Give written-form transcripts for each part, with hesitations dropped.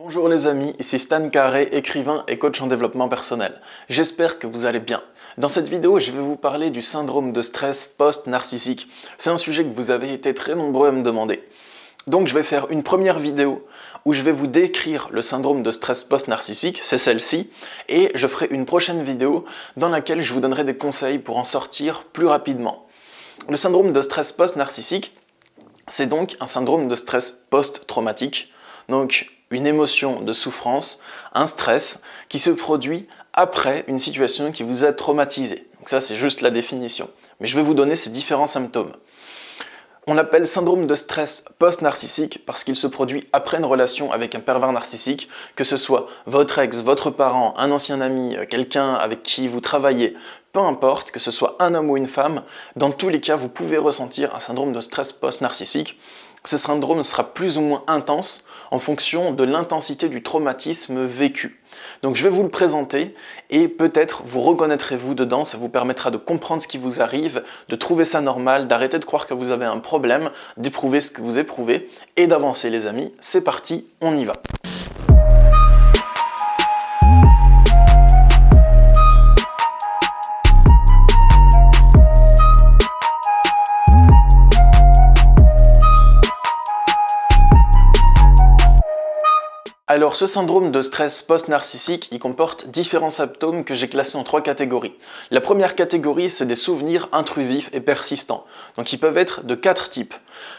Bonjour les amis, ici Stan Carré, écrivain et coach en développement personnel. J'espère que vous allez bien. Dans cette vidéo, je vais vous parler du syndrome de stress post-narcissique. C'est un sujet que vous avez été très nombreux à me demander. Donc je vais faire une première vidéo où je vais vous décrire le syndrome de stress post-narcissique, c'est celle-ci, et je ferai une prochaine vidéo dans laquelle je vous donnerai des conseils pour en sortir plus rapidement. Le syndrome de stress post-narcissique, c'est donc un syndrome de stress post-traumatique, donc une émotion de souffrance, un stress qui se produit après une situation qui vous a traumatisé. Donc ça, c'est juste la définition. Mais je vais vous donner ces différents symptômes. On l'appelle syndrome de stress post-narcissique parce qu'il se produit après une relation avec un pervers narcissique, que ce soit votre ex, votre parent, un ancien ami, quelqu'un avec qui vous travaillez, peu importe, que ce soit un homme ou une femme, dans tous les cas, vous pouvez ressentir un syndrome de stress post-narcissique. Ce syndrome sera plus ou moins intense en fonction de l'intensité du traumatisme vécu. Donc je vais vous le présenter et peut-être vous reconnaîtrez-vous dedans, ça vous permettra de comprendre ce qui vous arrive, de trouver ça normal, d'arrêter de croire que vous avez un problème, d'éprouver ce que vous éprouvez et d'avancer les amis. C'est parti, on y va. Alors ce syndrome de stress post-narcissique, il comporte différents symptômes que j'ai classés en 3 catégories. La première catégorie, c'est des souvenirs intrusifs et persistants. Donc ils peuvent être de 4 types.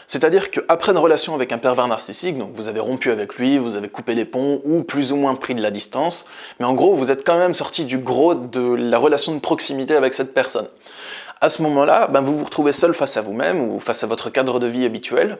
C'est-à-dire qu'après une relation avec un pervers narcissique, donc vous avez rompu avec lui, vous avez coupé les ponts ou plus ou moins pris de la distance, mais en gros vous êtes quand même sorti du gros de la relation de proximité avec cette personne. À ce moment-là, vous vous retrouvez seul face à vous-même ou face à votre cadre de vie habituel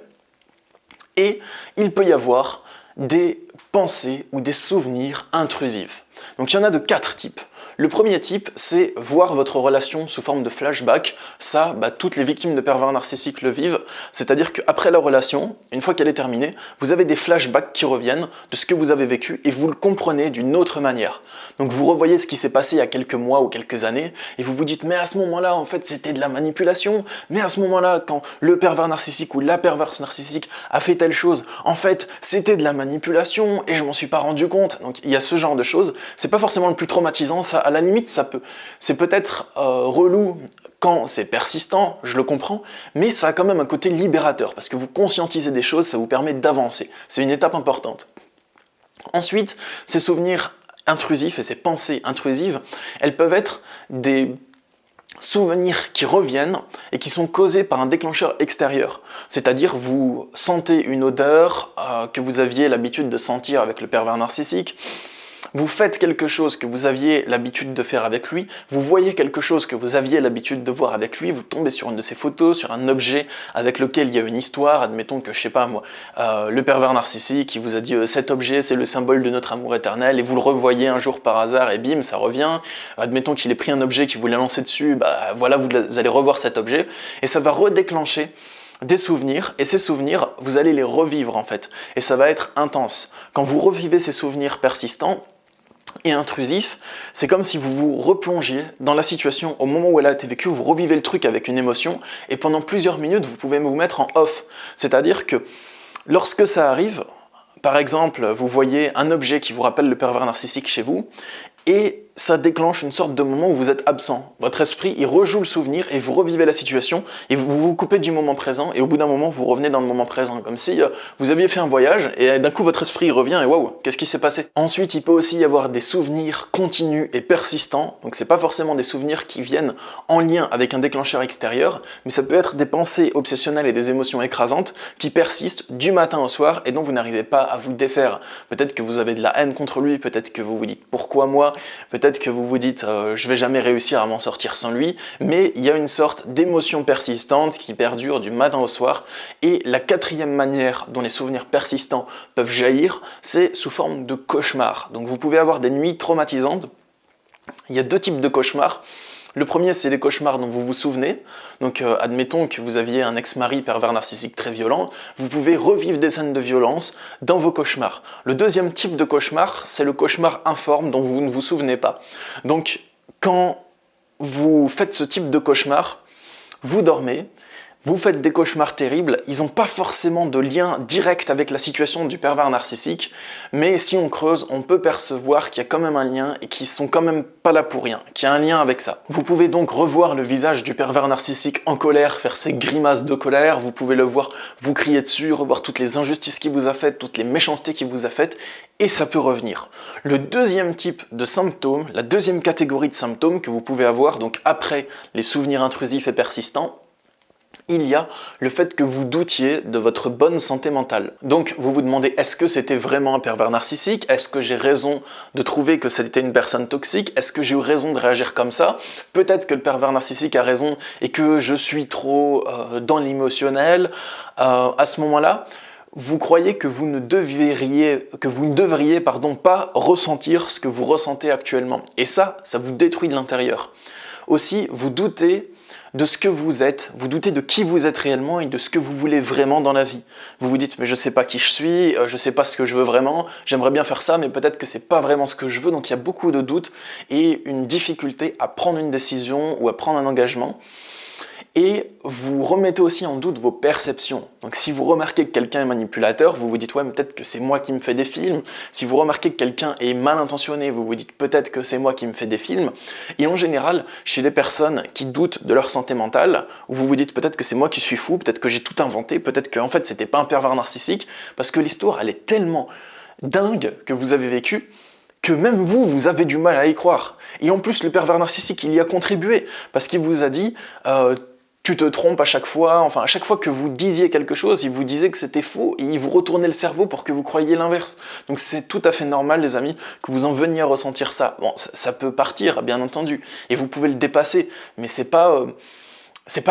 et il peut y avoir des pensées ou des souvenirs intrusifs. Donc il y en a de 4 types. Le premier type, c'est voir votre relation sous forme de flashback. Ça, toutes les victimes de pervers narcissiques le vivent. C'est-à-dire qu'après la relation, une fois qu'elle est terminée, vous avez des flashbacks qui reviennent de ce que vous avez vécu et vous le comprenez d'une autre manière. Donc vous revoyez ce qui s'est passé il y a quelques mois ou quelques années et vous vous dites « mais à ce moment-là, en fait, c'était de la manipulation. Mais à ce moment-là, quand le pervers narcissique ou la perverse narcissique a fait telle chose, en fait, c'était de la manipulation et je m'en suis pas rendu compte. » Donc il y a ce genre de choses. C'est pas forcément le plus traumatisant, ça. À la limite, c'est peut-être relou quand c'est persistant, je le comprends, mais ça a quand même un côté libérateur, parce que vous conscientisez des choses, ça vous permet d'avancer. C'est une étape importante. Ensuite, ces souvenirs intrusifs et ces pensées intrusives, elles peuvent être des souvenirs qui reviennent et qui sont causés par un déclencheur extérieur. C'est-à-dire, vous sentez une odeur que vous aviez l'habitude de sentir avec le pervers narcissique, vous faites quelque chose que vous aviez l'habitude de faire avec lui, vous voyez quelque chose que vous aviez l'habitude de voir avec lui, vous tombez sur une de ses photos, sur un objet avec lequel il y a une histoire, admettons que, je sais pas moi, le pervers narcissique qui vous a dit cet objet c'est le symbole de notre amour éternel, et vous le revoyez un jour par hasard et bim, ça revient, admettons qu'il ait pris un objet qui voulait lancer dessus, voilà, vous allez revoir cet objet, et ça va redéclencher des souvenirs, et ces souvenirs, vous allez les revivre en fait, et ça va être intense. Quand vous revivez ces souvenirs persistants, et intrusif, c'est comme si vous vous replongiez dans la situation au moment où elle a été vécue, vous revivez le truc avec une émotion, et pendant plusieurs minutes, vous pouvez vous mettre en off. C'est-à-dire que lorsque ça arrive, par exemple, vous voyez un objet qui vous rappelle le pervers narcissique chez vous, et ça déclenche une sorte de moment où vous êtes absent. Votre esprit, il rejoue le souvenir et vous revivez la situation et vous vous coupez du moment présent et au bout d'un moment, vous revenez dans le moment présent. Comme si vous aviez fait un voyage et d'un coup, votre esprit revient et waouh, qu'est-ce qui s'est passé? Ensuite, il peut aussi y avoir des souvenirs continus et persistants. Donc, c'est pas forcément des souvenirs qui viennent en lien avec un déclencheur extérieur, mais ça peut être des pensées obsessionnelles et des émotions écrasantes qui persistent du matin au soir et dont vous n'arrivez pas à vous défaire. Peut-être que vous avez de la haine contre lui, peut-être que vous vous dites pourquoi moi, peut-être que vous vous dites je vais jamais réussir à m'en sortir sans lui, mais il y a une sorte d'émotion persistante qui perdure du matin au soir. Et la 4e manière dont les souvenirs persistants peuvent jaillir, c'est sous forme de cauchemar. Donc vous pouvez avoir des nuits traumatisantes. Il y a 2 types de cauchemars. Le premier, c'est les cauchemars dont vous vous souvenez. Donc, admettons que vous aviez un ex-mari pervers narcissique très violent, vous pouvez revivre des scènes de violence dans vos cauchemars. Le deuxième type de cauchemar, c'est le cauchemar informe dont vous ne vous souvenez pas. Donc, quand vous faites ce type de cauchemar, vous dormez, Vous faites des cauchemars terribles, ils n'ont pas forcément de lien direct avec la situation du pervers narcissique, mais si on creuse, on peut percevoir qu'il y a quand même un lien et qu'ils sont quand même pas là pour rien, qu'il y a un lien avec ça. Vous pouvez donc revoir le visage du pervers narcissique en colère, faire ses grimaces de colère, vous pouvez le voir vous crier dessus, revoir toutes les injustices qu'il vous a faites, toutes les méchancetés qu'il vous a faites, et ça peut revenir. Le deuxième type de symptômes, la deuxième catégorie de symptômes que vous pouvez avoir, donc après les souvenirs intrusifs et persistants, il y a le fait que vous doutiez de votre bonne santé mentale. Donc vous vous demandez, est-ce que c'était vraiment un pervers narcissique? Est-ce que j'ai raison de trouver que c'était une personne toxique? Est-ce que j'ai eu raison de réagir comme ça? Peut-être que le pervers narcissique a raison et que je suis trop dans l'émotionnel. À ce moment-là, vous croyez que vous ne devriez pas ressentir ce que vous ressentez actuellement. Et ça vous détruit de l'intérieur. Aussi, vous doutez de ce que vous êtes, vous doutez de qui vous êtes réellement et de ce que vous voulez vraiment dans la vie. Vous vous dites, mais je sais pas qui je suis, je sais pas ce que je veux vraiment, j'aimerais bien faire ça, mais peut-être que c'est pas vraiment ce que je veux, donc il y a beaucoup de doutes et une difficulté à prendre une décision ou à prendre un engagement. Et vous remettez aussi en doute vos perceptions. Donc si vous remarquez que quelqu'un est manipulateur, vous vous dites « ouais, mais peut-être que c'est moi qui me fais des films ». Si vous remarquez que quelqu'un est mal intentionné, vous vous dites « peut-être que c'est moi qui me fais des films ». Et en général, chez les personnes qui doutent de leur santé mentale, vous vous dites « peut-être que c'est moi qui suis fou, peut-être que j'ai tout inventé, peut-être que en fait c'était pas un pervers narcissique », parce que l'histoire elle est tellement dingue que vous avez vécue que même vous avez du mal à y croire. Et en plus, le pervers narcissique, il y a contribué, parce qu'il vous a dit tu te trompes à chaque fois, enfin à chaque fois que vous disiez quelque chose, il vous disait que c'était faux et il vous retournait le cerveau pour que vous croyiez l'inverse. Donc c'est tout à fait normal les amis que vous en veniez à ressentir ça. Bon, ça peut partir bien entendu et vous pouvez le dépasser, mais c'est pas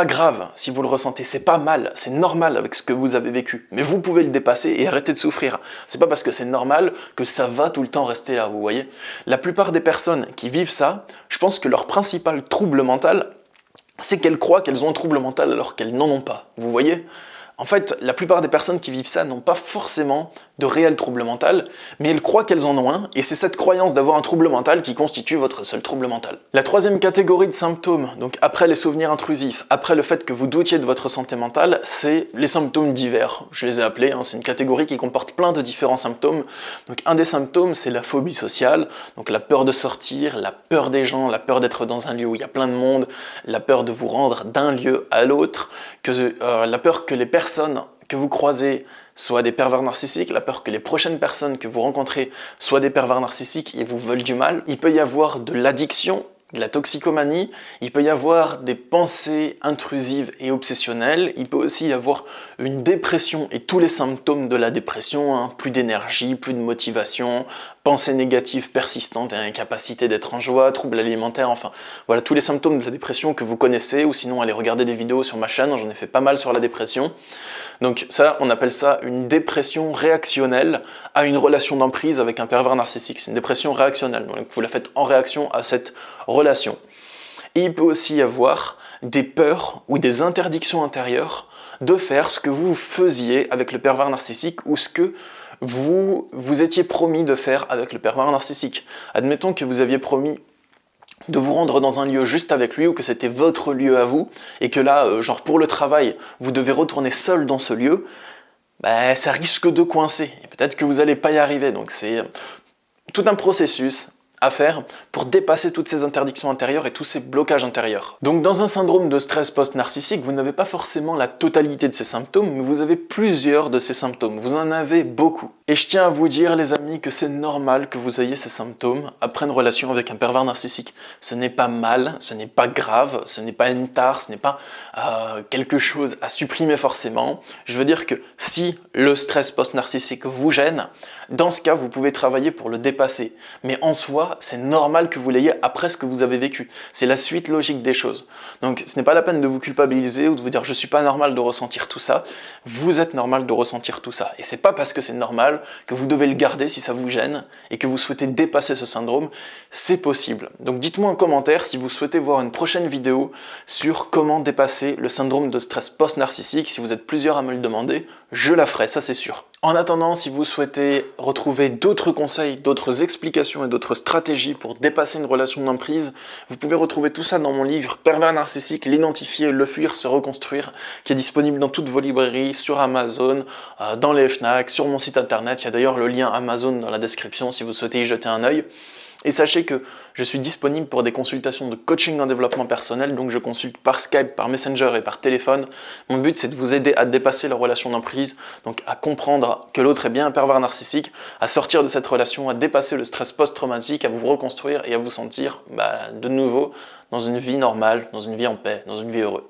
grave si vous le ressentez, c'est pas mal, c'est normal avec ce que vous avez vécu. Mais vous pouvez le dépasser et arrêter de souffrir. C'est pas parce que c'est normal que ça va tout le temps rester là, vous voyez. La plupart des personnes qui vivent ça, je pense que leur principal trouble mental, c'est qu'elles croient qu'elles ont un trouble mental alors qu'elles n'en ont pas. Vous voyez ? En fait, la plupart des personnes qui vivent ça n'ont pas forcément de réel trouble mental, mais elles croient qu'elles en ont un, et c'est cette croyance d'avoir un trouble mental qui constitue votre seul trouble mental. La troisième catégorie de symptômes, donc après les souvenirs intrusifs, après le fait que vous doutiez de votre santé mentale, c'est les symptômes divers. Je les ai appelés, c'est une catégorie qui comporte plein de différents symptômes. Donc un des symptômes, c'est la phobie sociale, donc la peur de sortir, la peur des gens, la peur d'être dans un lieu où il y a plein de monde, la peur de vous rendre d'un lieu à l'autre, la peur que les personnes que vous croisez soient des pervers narcissiques, la peur que les prochaines personnes que vous rencontrez soient des pervers narcissiques et vous veulent du mal. Il peut y avoir de l'addiction, de la toxicomanie, il peut y avoir des pensées intrusives et obsessionnelles, il peut aussi y avoir une dépression et tous les symptômes de la dépression, plus d'énergie, plus de motivation, pensées négatives persistantes et incapacité d'être en joie, troubles alimentaires, enfin voilà tous les symptômes de la dépression que vous connaissez, ou sinon allez regarder des vidéos sur ma chaîne, j'en ai fait pas mal sur la dépression. Donc ça, on appelle ça une dépression réactionnelle à une relation d'emprise avec un pervers narcissique. C'est une dépression réactionnelle, donc vous la faites en réaction à cette relation. Et il peut aussi y avoir des peurs ou des interdictions intérieures de faire ce que vous faisiez avec le pervers narcissique ou ce que vous étiez promis de faire avec le pervers narcissique. Admettons que vous aviez promis de vous rendre dans un lieu juste avec lui ou que c'était votre lieu à vous et que là, genre pour le travail, vous devez retourner seul dans ce lieu, ça risque de coincer et peut-être que vous n'allez pas y arriver. Donc c'est tout un processus à faire pour dépasser toutes ces interdictions intérieures et tous ces blocages intérieurs. Donc dans un syndrome de stress post-narcissique, vous n'avez pas forcément la totalité de ces symptômes, mais vous avez plusieurs de ces symptômes, vous en avez beaucoup. Et je tiens à vous dire les amis que c'est normal que vous ayez ces symptômes après une relation avec un pervers narcissique. Ce n'est pas mal, ce n'est pas grave, ce n'est pas une tare, ce n'est pas quelque chose à supprimer forcément. Je veux dire que si le stress post-narcissique vous gêne, dans ce cas vous pouvez travailler pour le dépasser. Mais en soi, c'est normal que vous l'ayez après ce que vous avez vécu. C'est la suite logique des choses. Donc ce n'est pas la peine de vous culpabiliser ou de vous dire je suis pas normal de ressentir tout ça. Vous êtes normal de ressentir tout ça. Et c'est pas parce que c'est normal que vous devez le garder si ça vous gêne et que vous souhaitez dépasser ce syndrome. C'est possible. Donc dites-moi en commentaire si vous souhaitez voir une prochaine vidéo sur comment dépasser le syndrome de stress post-narcissique. Si vous êtes plusieurs à me le demander, je la ferai, ça c'est sûr. En attendant, si vous souhaitez retrouver d'autres conseils, d'autres explications et d'autres stratégies pour dépasser une relation d'emprise, vous pouvez retrouver tout ça dans mon livre Pervers narcissique, l'identifier, le fuir, se reconstruire, qui est disponible dans toutes vos librairies, sur Amazon, dans les Fnac, sur mon site internet. Il y a d'ailleurs le lien Amazon dans la description si vous souhaitez y jeter un œil. Et sachez que je suis disponible pour des consultations de coaching en développement personnel, donc je consulte par Skype, par Messenger et par téléphone. Mon but, c'est de vous aider à dépasser la relation d'emprise, donc à comprendre que l'autre est bien un pervers narcissique, à sortir de cette relation, à dépasser le stress post-traumatique, à vous reconstruire et à vous sentir de nouveau dans une vie normale, dans une vie en paix, dans une vie heureuse.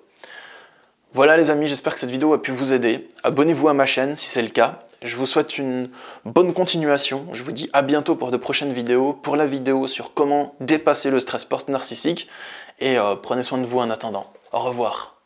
Voilà les amis, j'espère que cette vidéo a pu vous aider. Abonnez-vous à ma chaîne si c'est le cas. Je vous souhaite une bonne continuation. Je vous dis à bientôt pour de prochaines vidéos. Pour la vidéo sur comment dépasser le stress post-narcissique. Et prenez soin de vous en attendant. Au revoir.